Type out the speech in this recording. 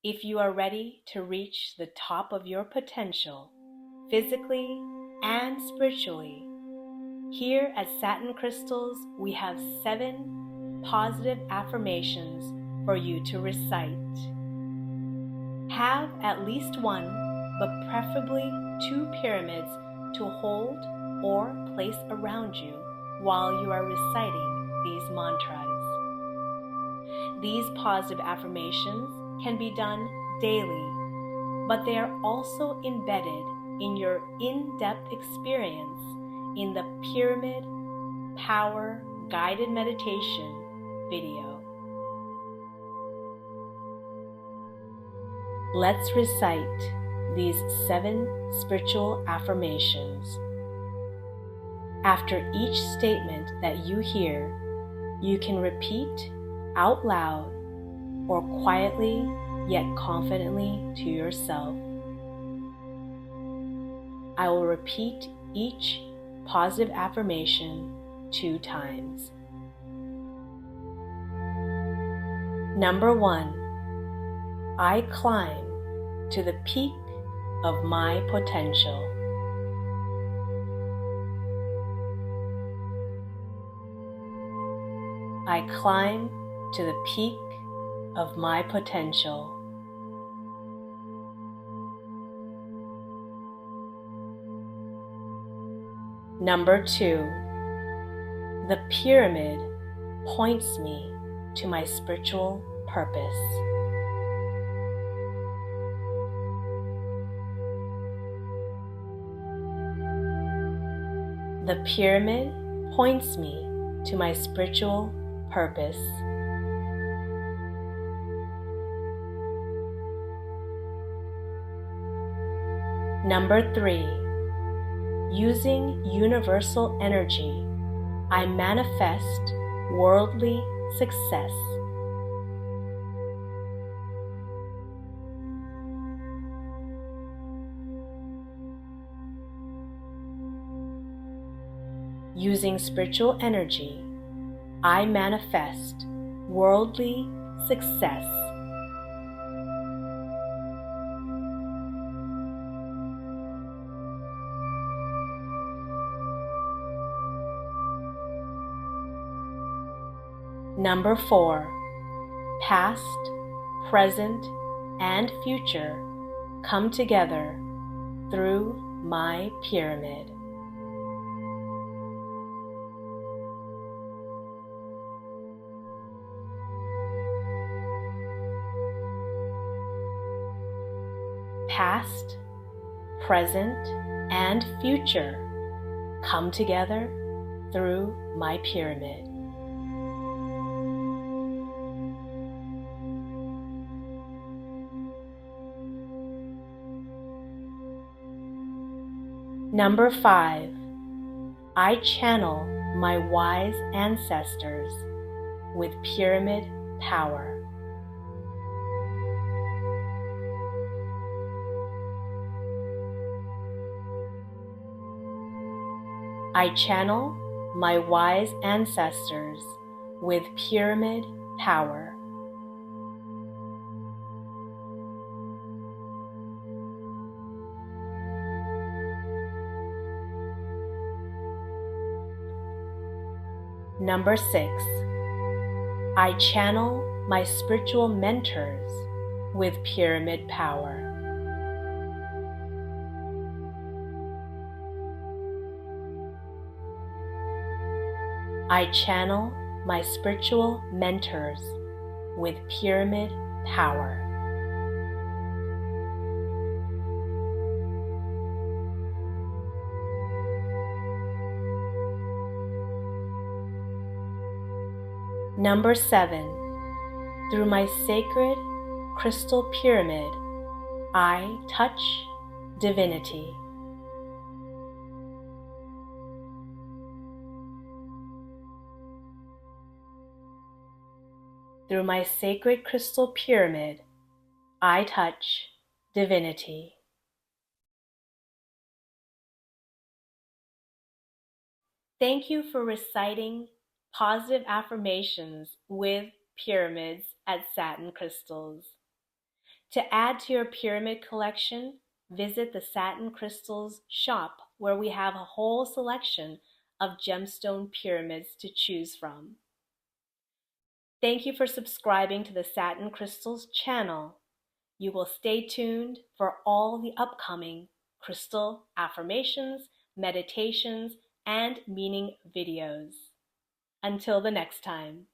If you are ready to reach the top of your potential, physically and spiritually, here at Satin Crystals, we have 7 positive affirmations for you to recite. Have at least one, but preferably 2 pyramids to hold or place around you while you are reciting these mantras. These positive affirmations can be done daily, but they are also embedded in your in-depth experience in the Pyramid Power Guided Meditation video. Let's recite these 7 spiritual affirmations. After each statement that you hear, you can repeat out loud or quietly yet confidently to yourself. I will repeat each positive affirmation 2 times. Number 1. I climb to the peak of my potential. I climb to the peak of my potential. Number 2. The pyramid points me to my spiritual purpose. The pyramid points me to my spiritual purpose. Number 3. Using universal energy, I manifest worldly success. Using spiritual energy, I manifest worldly success. Number 4. Past, present, and future come together through my pyramid. Past, present, and future come together through my pyramid. Number 5. I channel my wise ancestors with pyramid power. I channel my wise ancestors with pyramid power. Number 6. I channel my spiritual mentors with pyramid power. I channel my spiritual mentors with pyramid power. Number 7. Through my sacred crystal pyramid, I touch divinity. Through my sacred crystal pyramid, I touch divinity. Thank you for reciting positive affirmations with pyramids at Satin Crystals. To add to your pyramid collection, visit the Satin Crystals shop where we have a whole selection of gemstone pyramids to choose from. Thank you for subscribing to the Satin Crystals channel. You will stay tuned for all the upcoming crystal affirmations, meditations, and meaning videos. Until the next time.